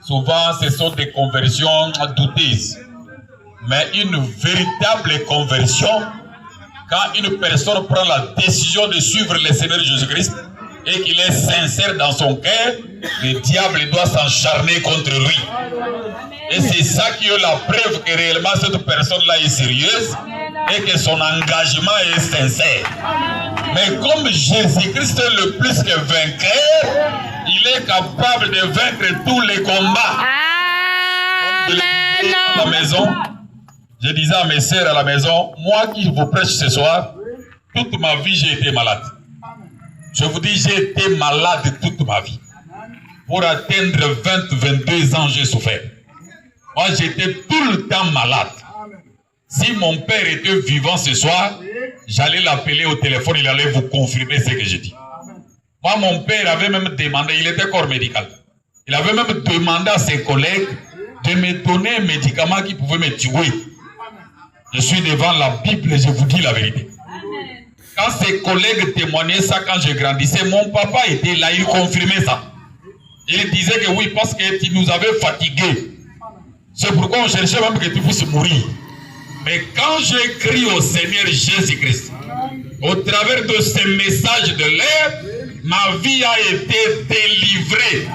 Souvent, ce sont des conversions douteuses. Mais une véritable conversion, quand une personne prend la décision de suivre le Seigneur Jésus-Christ et qu'il est sincère dans son cœur, le diable doit s'encharner contre lui. Et c'est ça qui est la preuve que réellement cette personne-là est sérieuse et que son engagement est sincère. Mais comme Jésus-Christ est le plus que vainqueur, il est capable de vaincre tous les combats. Amen. À la maison, je disais à mes sœurs à la maison, moi qui vous prêche ce soir, toute ma vie j'ai été malade. Je vous dis, j'ai été malade toute ma vie. Pour atteindre 22 ans, j'ai souffert. Moi, j'étais tout le temps malade. Si mon père était vivant ce soir, j'allais l'appeler au téléphone, il allait vous confirmer ce que je dis. Moi, mon père avait même demandé, il était corps médical. Il avait même demandé à ses collègues de me donner un médicament qui pouvait me tuer. Je suis devant la Bible et je vous dis la vérité. Quand ses collègues témoignaient ça quand je grandissais, mon papa était là, il confirmait ça. Il disait que oui, parce que tu nous avais fatigués. C'est pourquoi on cherchait même que tu puisses mourir. Mais quand j'ai crié au Seigneur Jésus-Christ, au travers de ce message de l'air, ma vie a été délivrée.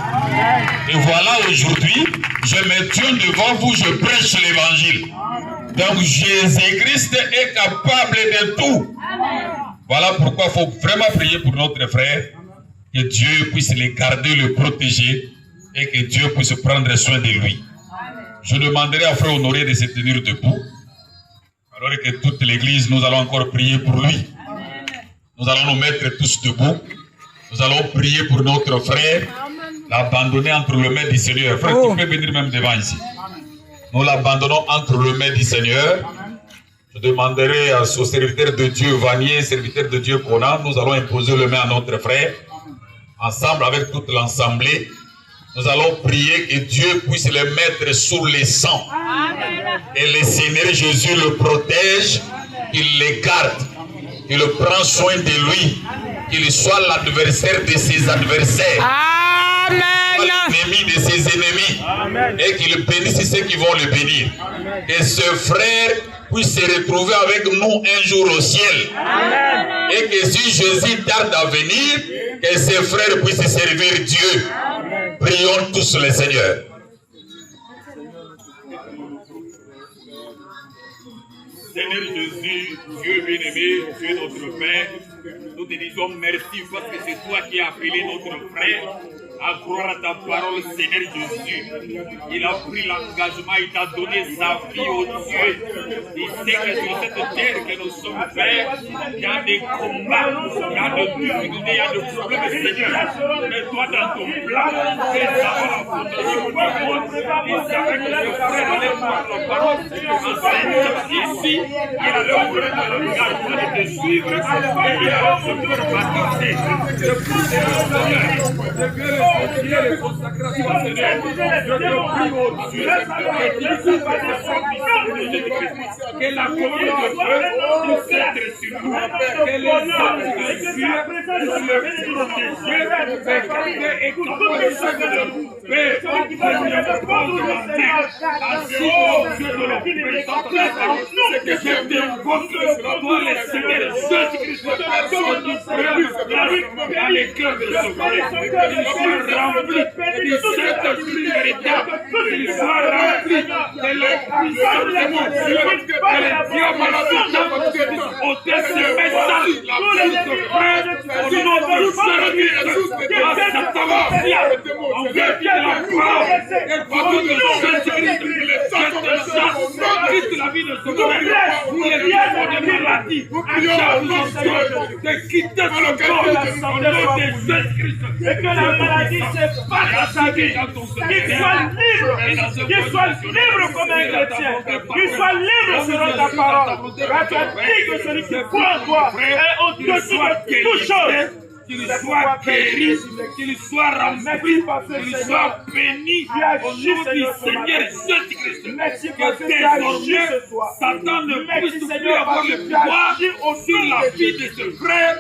Et voilà, aujourd'hui, je me tiens devant vous, je prêche l'évangile. Donc Jésus-Christ est capable de tout. Voilà pourquoi il faut vraiment prier pour notre frère, que Dieu puisse le garder, le protéger, et que Dieu puisse prendre soin de lui. Je demanderai à frère Honoré de se tenir debout. Alors que toute l'église, nous allons encore prier pour lui. Nous allons nous mettre tous debout. Nous allons prier pour notre frère, l'abandonner entre les mains du Seigneur. Frère, tu peux venir même devant ici. Nous l'abandonnons entre les mains du Seigneur. Je demanderai au serviteur de Dieu, Vanier, serviteur de Dieu Conan, nous allons imposer le main à notre frère. Ensemble avec toute l'assemblée, nous allons prier que Dieu puisse le mettre sous les sangs. Et le Seigneur Jésus le protège, qu'il le garde, qu'il prend soin de lui, qu'il soit l'adversaire de ses adversaires. L'ennemi de ses ennemis. Amen. Et qu'il bénisse ceux qui vont le bénir. Amen. Que ce frère puisse se retrouver avec nous un jour au ciel. Amen. Et que si Jésus tarde à venir, que ce frère puisse servir Dieu. Amen. Prions tous le Seigneur. Seigneur Jésus, Dieu bien-aimé, Dieu notre Père, nous te disons merci parce que c'est toi qui as appelé notre frère à croire à ta parole, Seigneur Jésus. Il a pris l'engagement, il t'a donné sa vie au Dieu. Il sait que sur cette terre que nous sommes faits, il y a des combats, il y a des difficultés, il y a des problèmes, Seigneur. Mais toi, dans ton plan, et ça va la fondation du monde. Il savait que ce frère allait prendre la parole. En ici, il a donné l'engagement de te suivre et il a se faire baptiser. Je prie, Seigneur, les consacrations au Seigneur. Je te prie au Dieu que la commune de Dieu puisse être sur nous, que les hommes de Dieu puissent le protéger, garder et compenser de nous. Mais premièrement, demander à Dieu de le présenter, c'est que je t'invoque pour le Seigneur Jésus-Christ, personne qui prévu dans les cœurs de ce frère. Rempli de cette véritable, qu'il soit rempli de l'puissance de mon Dieu, que le diable a tout ôter ce message, la vie de frère, au nom de servir à Satan, on veut bien la parole, et par tout de Jésus-Christ, quitte la vie de ce frère, nous les lions de maladie, de quitter ce corps, au nom de Jésus-Christ, et que la maladie se passe à sa vie, qu'il soit libre comme un chrétien, qu'il soit libre selon ta parole. Tu as dit que celui qui croit en toi est au-dessus de toute chose. Qu'il soit guéri, qu'il soit rempli, qu'il soit béni au nom du Seigneur Jésus-Christ. Que désormais, Satan ne puisse plus avoir le pouvoir sur la vie de ce frère.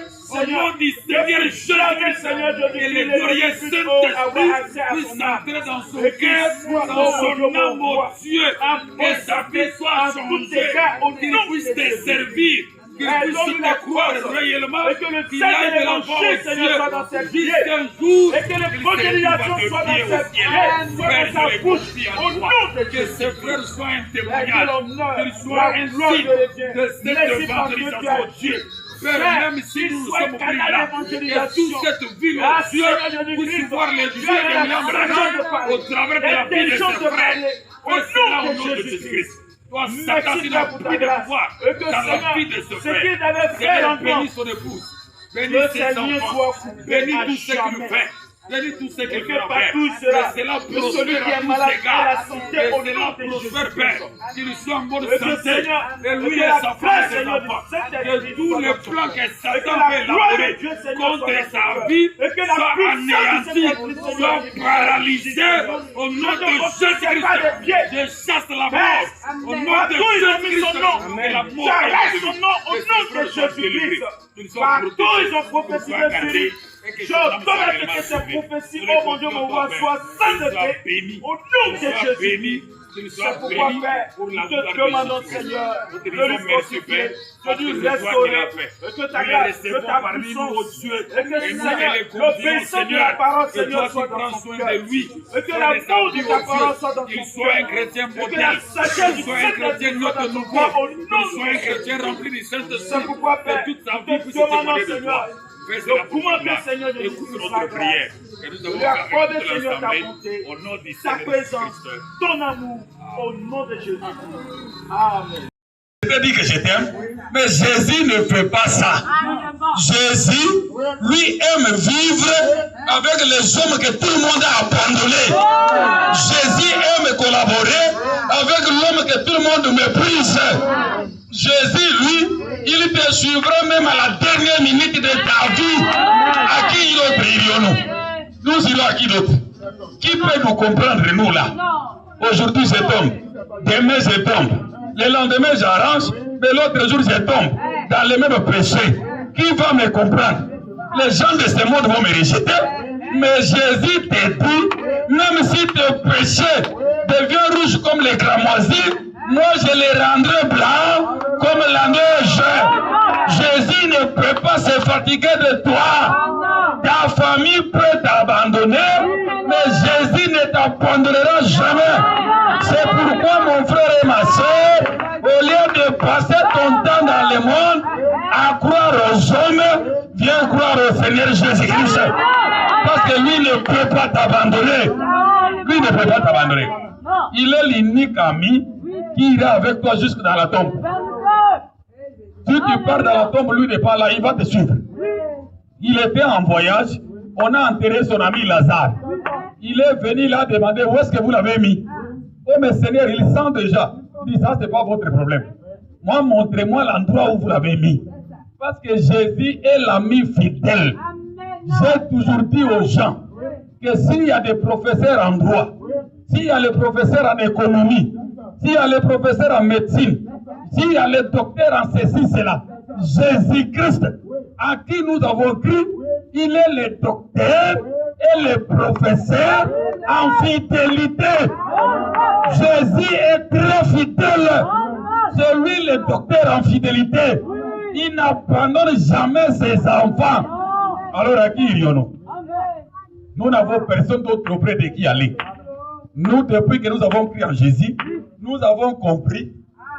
nom du Seigneur Jésus, que le glorieux Saint-Esprit puisse entrer dans son cœur, dans son âme, oh Dieu, que sa vie soit changée, qu'il puisse te servir, qu'il puisse te croire réellement, qu'il aille de l'enfant au Dieu, jusqu'un jour, et que les prodigations soient dans ses pieds, soit dans sa bouche, au nom de que Jésus. ses frères soient un témoignage, qu'ils soient un signe de cette évangélisation au Dieu. Père, même si nous sommes pris là, que toute cette ville, oh Dieu, puisse voir les yeux de l'âme au travers de la vie de ses frères. Fais cela au nom de Jésus-Christ. Toi, Satan, tu n'as plus de pouvoir dans la vie de ce frère. Seigneur, bénis son épouse, bénis ses enfants, bénis tout ce qu'il fait. Bénis tout ce qu'il fait, Père. Que cela prospère à tous égards. Que cela prospère, Père. Qu'il soit en bonne santé. Et lui et sa femme et ses enfants. Que tous les plans que Satan veut élaborer contre sa vie soient anéantis, soient paralysés. Au nom de Jésus-Christ, je chasse la mort. Au nom de Jésus-Christ, et la mort J'arrête son nom au nom de Jésus-Christ. Partout ils ont prophétisé sur lui. J'ordonne à ce que ces prophéties, oh mon Dieu, mon roi, soient saintetés au nom de Jésus. C'est pourquoi, Père, nous te demandons, Seigneur, de lui fortifier, de lui restaurer, et que ta grâce, que ta puissance, et que, Seigneur, l'obéissance de la parole, Seigneur, soit dans son cœur, et que l'amour de ta parole soit dans son cœur, et que la sagesse du Saint-Esprit soit dans son cœur, au nom de Jésus. C'est pourquoi, Père, nous te demandons, Seigneur, d'augmenter, Seigneur, de notre prière. De accorder, Seigneur, ta bonté, ta présence, ton amour, au nom de Jésus. Amen. Je te dis que je t'aime, mais Jésus ne fait pas ça. Jésus, lui, aime vivre avec les hommes que tout le monde a abandonnés. Jésus aime collaborer avec l'homme que tout le monde méprise. Jésus, lui, il te suivra même à la dernière minute de ta vie. À qui d'autre irions-nous? Nous irons à qui d'autre? Qui peut nous comprendre, nous, là? Aujourd'hui, je tombe. Demain, je tombe. Le lendemain, j'arrange. Mais l'autre jour, je tombe dans les mêmes péchés. Qui va me comprendre? Les gens de ce monde vont me rejeter. Mais Jésus te dit, même si tes péchés deviennent rouges comme les cramoisis, moi, je les rendrai blancs comme la neige. Jésus ne peut pas se fatiguer de toi. Ta famille peut t'abandonner, mais Jésus ne t'abandonnera jamais. C'est pourquoi, mon frère et ma soeur, au lieu de passer ton temps dans le monde à croire aux hommes, viens croire au Seigneur Jésus-Christ. Parce que lui ne peut pas t'abandonner. Lui ne peut pas t'abandonner. Il est l'unique ami qui ira avec toi jusque dans la tombe. Si tu pars dans la tombe, lui n'est pas là, il va te suivre. Il était en voyage, on a enterré son ami Lazare. Il est venu là demander où est-ce que vous l'avez mis. Oh mais Seigneur, il sent déjà. Il dit ça, c'est pas votre problème. Moi, montrez-moi l'endroit où vous l'avez mis. Parce que Jésus est l'ami fidèle. J'ai toujours dit aux gens que s'il y a des professeurs en droit, s'il y a les professeurs en économie, s'il y a les professeurs en médecine, s'il y a les docteurs en ceci, cela, Jésus-Christ, à qui nous avons cru, il est le docteur et le professeur en fidélité. Jésus est très fidèle. C'est lui le docteur en fidélité. Il n'abandonne jamais ses enfants. Alors à qui irions-nous? Nous n'avons personne d'autre auprès de qui aller. Nous, depuis que nous avons cru en Jésus, nous avons compris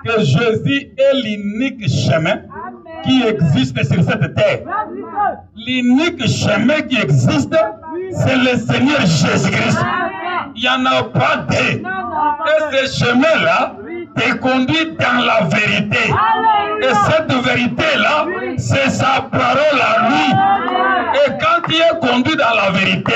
que Jésus est l'unique chemin qui existe sur cette terre. L'unique chemin qui existe, c'est le Seigneur Jésus-Christ. Il n'y en a pas deux. Et ce chemin-là te conduit dans la vérité. Et cette vérité-là, c'est sa parole à lui. Et quand tu es conduit dans la vérité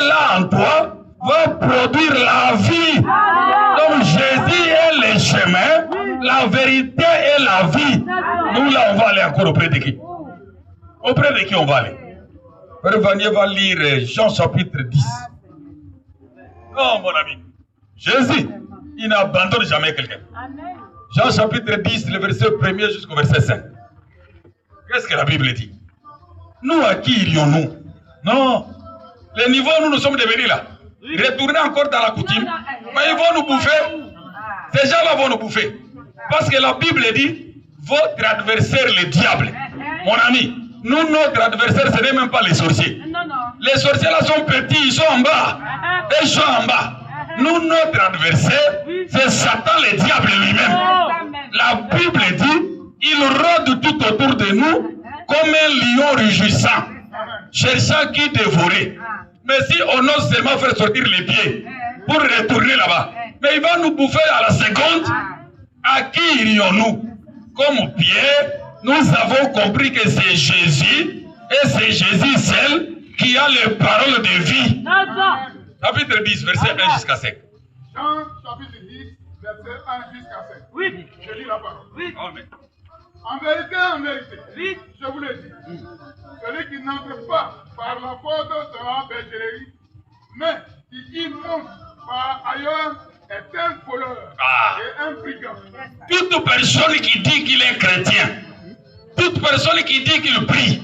là en toi va produire la vie. Donc Jésus est le chemin, la vérité et la vie. Nous là, on va aller encore auprès de qui? Auprès de qui on va aller? Frère Vanier va lire Jean chapitre 10. Oh mon ami, Jésus, il n'abandonne jamais quelqu'un. Jean chapitre 10, le verset 1er jusqu'au verset 5. Qu'est-ce que la Bible dit? Nous, à qui irions-nous? Non. Le niveau où nous sommes devenus là. Retourner encore dans la coutume. Mais ils vont nous bouffer. Ces gens-là vont nous bouffer. Parce que la Bible dit, votre adversaire, le diable. Mon ami, nous, notre adversaire, ce n'est même pas les sorciers. Les sorciers là sont petits, ils sont en bas. Ils sont en bas. Nous, notre adversaire, c'est Satan, le diable lui-même. La Bible dit, il rôde tout autour de nous comme un lion rugissant, cherchant qui dévorer. Mais si on ose seulement faire sortir les pieds pour retourner là-bas, mais il va nous bouffer à la seconde. À qui irions-nous? Comme Pierre, nous avons compris que c'est Jésus, et c'est Jésus seul qui a les paroles de vie. Chapitre 10, verset 1 jusqu'à 5. Jean, chapitre 10, verset 1 jusqu'à 5. Oui. Je lis la parole. Oui. Amen. En vérité, Oui. je vous le dis, celui qui n'entre pas par la porte de la bergerie, mais qui y monte par ailleurs, est un voleur et un brigand. Toute personne qui dit qu'il est chrétien, toute personne qui dit qu'il prie,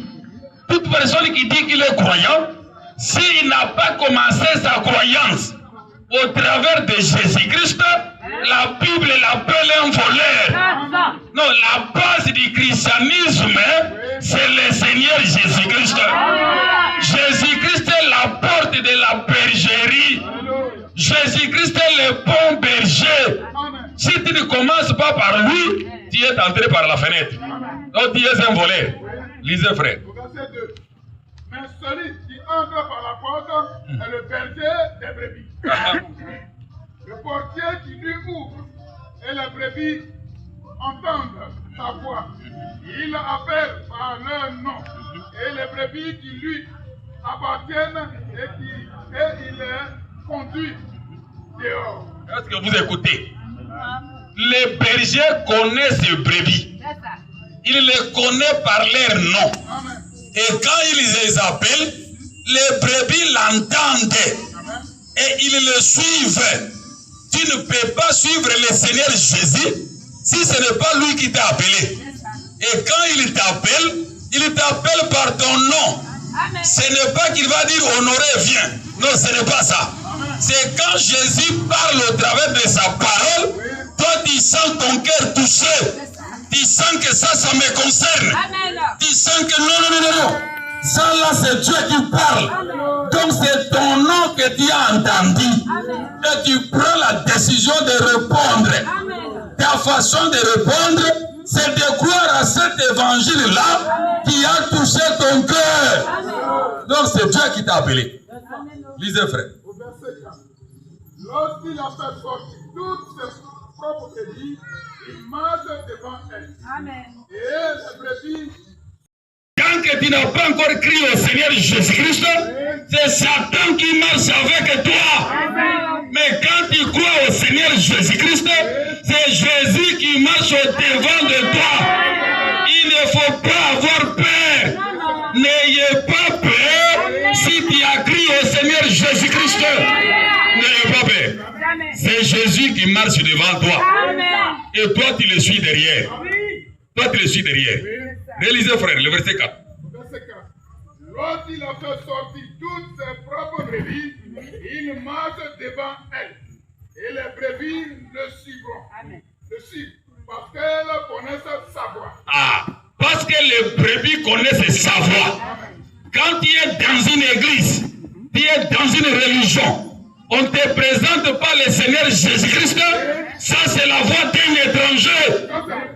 toute personne qui dit qu'il est croyant, s'il n'a pas commencé sa croyance au travers de Jésus-Christ, la Bible l'appelle un voleur. Non, la base du christianisme, c'est le Seigneur Jésus-Christ. Jésus-Christ est la porte de la bergerie. Jésus-Christ est le bon berger. Si tu ne commences pas par lui, tu es entré par la fenêtre. Donc tu es un voleur. Lisez, frère. Verset 2. Mais celui qui entre par la porte est le berger des brebis. Le portier qui lui ouvre et les brebis entendent sa voix. Il appelle par leur nom et les brebis qui lui appartiennent et il les conduit dehors. Est-ce que vous écoutez? Les bergers connaissent les brebis. Ils les connaissent par leur nom. Amen. Et quand ils les appellent, les brebis l'entendent. Et ils le suivent. Tu ne peux pas suivre le Seigneur Jésus si ce n'est pas lui qui t'a appelé. Et quand il t'appelle par ton nom. Ce n'est pas qu'il va dire honoré, viens. Non, ce n'est pas ça. C'est quand Jésus parle au travers de sa parole, toi tu sens ton cœur touché. Tu sens que ça me concerne. Tu sens que non. Ça là, c'est Dieu qui parle. Donc c'est ton nom que tu as entendu. Et tu prends la décision de répondre. Ta façon de répondre, c'est de croire à cet évangile-là qui a touché ton cœur. Donc c'est Dieu qui t'a appelé. Lisez, frère. Au verset 4. Lorsqu'il a fait sortir toutes ses propres brebis, il marche devant elles. Et les brebis. Tant que tu n'as pas encore crié au Seigneur Jésus-Christ, c'est Satan qui marche avec toi. Mais quand tu crois au Seigneur Jésus-Christ, c'est Jésus qui marche au devant de toi. Il ne faut pas avoir peur. N'ayez pas peur si tu as crié au Seigneur Jésus-Christ. N'ayez pas peur. C'est Jésus qui marche devant toi. Et toi, tu le suis derrière. Toi, tu le suis derrière. Réalisez, frère, le verset 4. Verset 4. Lorsqu'il a fait sortir toutes ses propres brebis, il marche devant elles. Et les brebis le suivront. Le suivent parce qu'elles connaissent sa voix. Ah, parce que les brebis connaissent sa voix. Quand tu es dans une église, tu es dans une religion, on ne te présente pas le Seigneur Jésus-Christ, ça c'est la voix d'un étranger.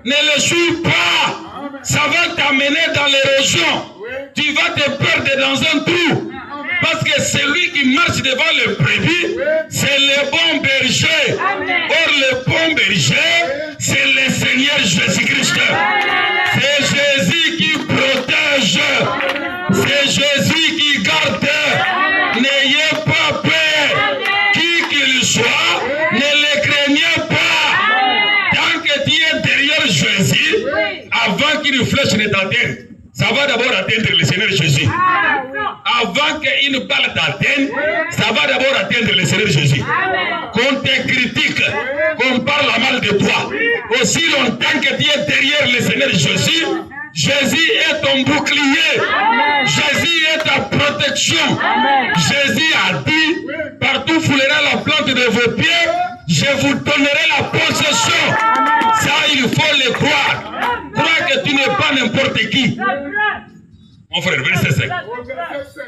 Ne le suis pas. Ça va t'amener dans l'érosion. Tu vas te perdre dans un trou. Parce que celui qui marche devant le brebis, c'est le bon berger. Or, le bon berger, c'est le Seigneur Jésus-Christ. C'est Jésus qui protège. C'est Jésus qui garde. N'ayez pas peur. Qui qu'il soit, ne le craignez pas. Tant que tu es derrière Jésus, avant qu'une flèche ne t'atteigne, ça va d'abord atteindre le Seigneur Jésus. Avant qu'une balle t'atteigne, ça va d'abord atteindre le Seigneur Jésus. Qu'on te critique, qu'on parle mal de toi, aussi longtemps que tu es derrière le Seigneur Jésus, Jésus est ton bouclier. Amen. Jésus est ta protection. Amen. Jésus a dit, partout foulera la plante de vos pieds, je vous donnerai la possession. Ça, il faut le croire. Crois que tu n'es pas n'importe qui. Mon frère, verset 5. Au verset 5.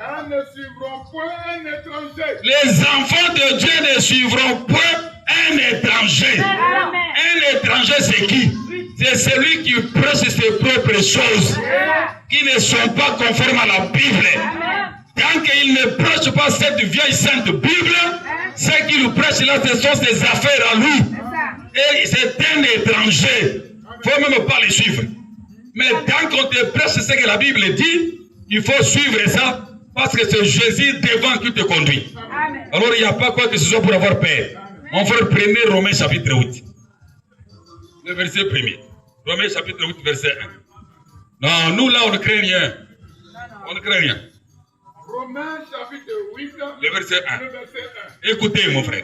Elles ne suivront point un étranger. Les enfants de Dieu ne suivront point un étranger. Un étranger, c'est qui? C'est celui qui prêche ses propres choses, qui ne sont pas conformes à la Bible. Tant qu'il ne prêche pas cette vieille sainte Bible, ce qu'il prêche là, ce sont ses affaires à lui. Et c'est un étranger. Il ne faut même pas les suivre. Mais tant qu'on te prêche ce que la Bible dit, il faut suivre ça, parce que c'est Jésus devant qui te conduit. Alors il n'y a pas quoi que ce soit pour avoir peur. Mon frère, prenez Romains chapitre 8. Le verset 1er. Romains chapitre 8, verset 1. Non, nous là, on ne craint rien. On ne craint rien. Romains chapitre 8, le verset 1. le verset 1. Écoutez, mon frère.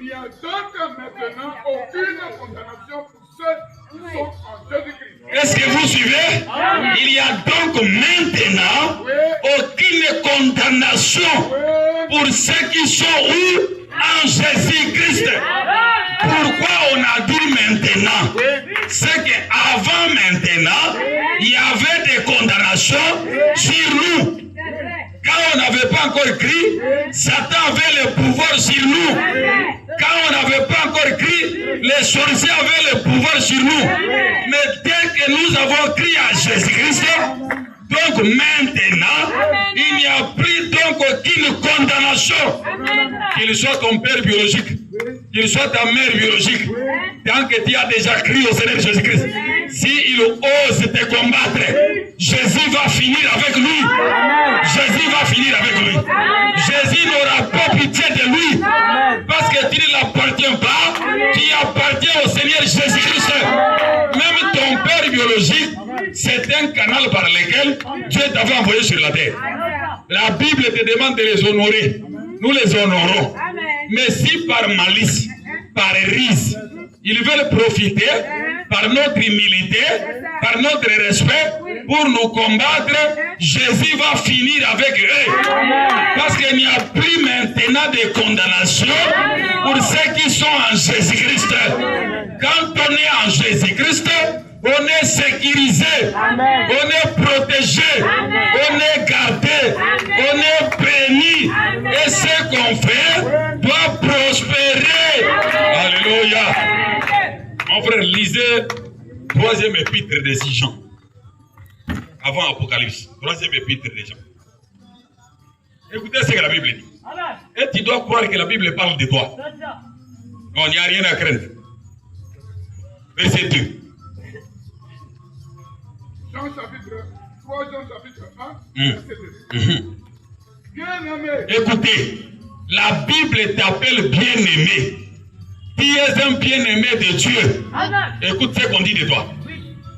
Il n'y a donc maintenant aucune condamnation pour ceux qui sont en Jésus-Christ. Est-ce que vous suivez? Il y a donc maintenant aucune condamnation pour ceux qui sont où? En Jésus-Christ. Pourquoi on a dit maintenant? C'est qu'avant maintenant, il y avait des condamnations sur nous. Quand on n'avait pas encore écrit, Satan avait le pouvoir sur nous. Quand on n'avait pas encore écrit, les sorciers avaient le pouvoir sur nous. Mais dès que nous avons crié à Jésus-Christ, donc maintenant, il n'y a plus donc aucune condamnation. Qu'il soit ton père biologique, qu'il soit ta mère biologique, tant que tu as déjà crié au Seigneur Jésus-Christ, s'il ose te combattre, Jésus va finir avec lui. Jésus va finir avec lui. Jésus n'aura pas pitié de lui, parce que tu ne l'appartiens pas, tu appartiens au Seigneur Jésus-Christ. Même ton père biologique, c'est un canal par lequel Dieu t'avait envoyé sur la terre. La Bible te demande de les honorer. Nous les honorons. Mais si par malice, par ruse, ils veulent profiter par notre humilité, par notre respect, pour nous combattre, Jésus va finir avec eux. Parce qu'il n'y a plus maintenant de condamnation pour ceux qui sont en Jésus-Christ. Quand on est en Jésus-Christ, on est sécurisé, on est protégé, on est gardé, on est béni. Et ce qu'on fait doit prospérer. Alléluia. Mon frère, lisez 3e épître de Jean. Avant Apocalypse. 3e épître de Jean. Écoutez ce que la Bible dit. Et tu dois croire que la Bible parle de toi. Non, il n'y a rien à craindre. Verset 2. Jean chapitre 3, Jean chapitre 1, verset 2. Bien-aimé. Écoutez, la Bible t'appelle bien-aimé. Tu es un bien-aimé de Dieu. Écoute ce qu'on dit de toi.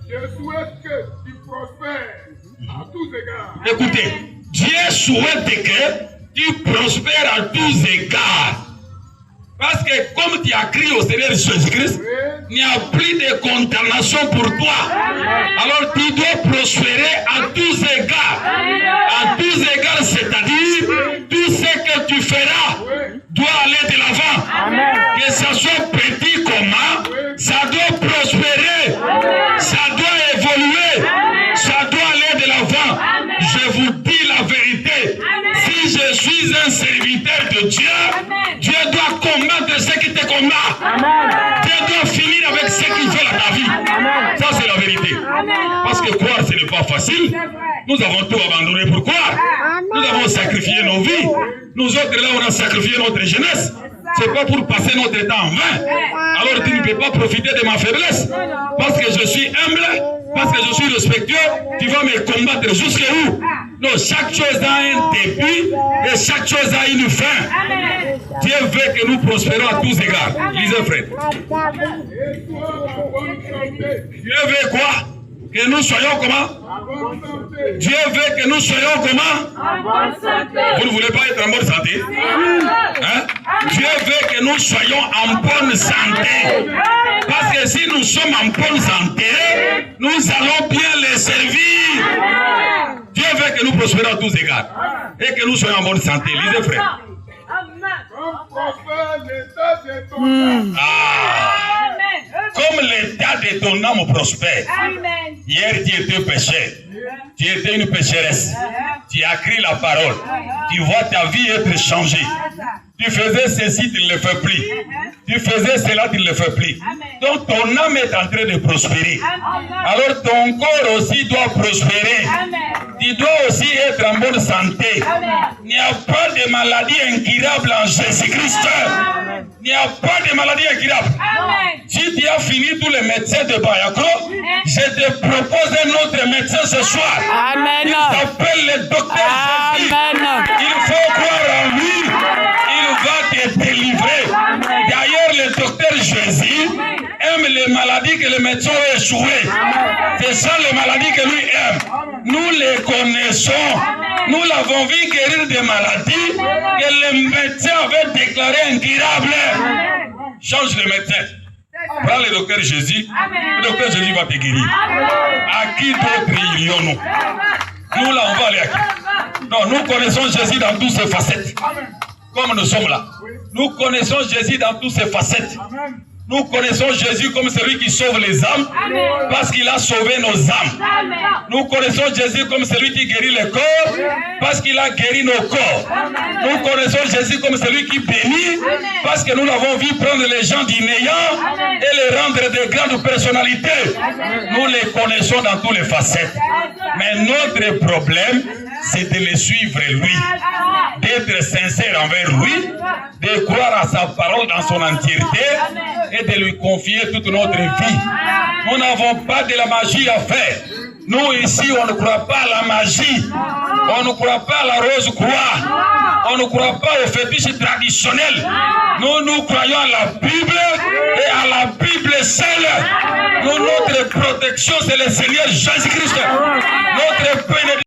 Je souhaite que tu prospères à tous égards. Écoutez, Dieu souhaite que tu prospères à tous égards. Parce que comme tu as crié au Seigneur Jésus-Christ, il n'y a plus de condamnation pour toi. Alors tu dois prospérer à tous égards. À tous égards, c'est-à-dire tout ce que tu feras doit aller de l'avant. Que ça soit petit comment, ça doit prospérer, ça doit évoluer, ça doit aller de l'avant. Je vous dis la vérité. Si je suis un serviteur de Dieu, Dieu doit combattre ceux qui te combattent. Dieu doit finir avec ceux qui veulent ta vie. Ça, c'est la vérité. Parce que croire, ce n'est pas facile. Nous avons tout abandonné pour croire. Nous avons sacrifié nos vies. Nous autres, là, on a sacrifié notre jeunesse. C'est pas pour passer notre temps en vain. Alors tu ne peux pas profiter de ma faiblesse. Parce que je suis humble, parce que je suis respectueux, tu vas me combattre jusqu'où? Non, chaque chose a un début et chaque chose a une fin. Dieu veut que nous prospérons à tous égards. Lisez, frère. Et sois en bonne santé. Dieu veut quoi? Que nous soyons comment? En bonne santé. Dieu veut que nous soyons comment? Vous ne voulez pas être en bonne santé? Hein? Dieu veut que nous soyons en bonne santé. Parce que si nous sommes en bonne santé, nous allons bien les servir. Dieu veut que nous prospérions à tous égards. Et que nous soyons en bonne santé. Lisez, frère. Comme l'état de ton âme prospère. Hier, tu étais pécheur. Tu étais une pécheresse. Tu as écrit la parole. Tu vois ta vie être changée. Tu faisais ceci, tu ne le fais plus. Tu faisais cela, tu ne le fais plus. Donc ton âme est en train de prospérer. Alors ton corps aussi doit prospérer. Tu dois aussi être en bonne santé. Il n'y a pas de maladie incurable en Jésus-Christ. Il n'y a pas de maladie incurable. Si tu as fini tous les médecins de Bayakro, je te propose un autre médecin ce soir. Amen. Il s'appelle le docteur Jésus. Amen. Il faut croire en lui. Il va te délivrer. D'ailleurs, le docteur Jésus aime les maladies que les médecins ont échouées. C'est ça les maladies que lui aime. Nous les connaissons. Nous l'avons vu guérir des maladies que les médecins avaient déclarées incurables. Change de médecin. Prends le docteur Jésus. Le docteur Jésus va te guérir. À qui d'autre irions-nous? Nous là, on va aller à qui? Non, nous connaissons Jésus dans toutes ses facettes. Comme nous sommes là. Nous connaissons Jésus dans toutes ses facettes. Nous connaissons Jésus comme celui qui sauve les âmes parce qu'il a sauvé nos âmes. Nous connaissons Jésus comme celui qui guérit les corps parce qu'il a guéri nos corps. Nous connaissons Jésus comme celui qui bénit parce que nous l'avons vu prendre les gens du néant et les rendre de grandes personnalités. Nous les connaissons dans toutes les facettes. Mais notre problème, c'est de le suivre lui, d'être sincère envers lui, de croire à sa parole dans son entièreté et de lui confier toute notre vie. Nous n'avons pas de la magie à faire. Nous ici, on ne croit pas à la magie. On ne croit pas à la rose croix. On ne croit pas aux fétiches traditionnels. Nous croyons à la Bible et à la Bible seule. Notre protection, c'est le Seigneur Jésus-Christ. Notre bénédiction.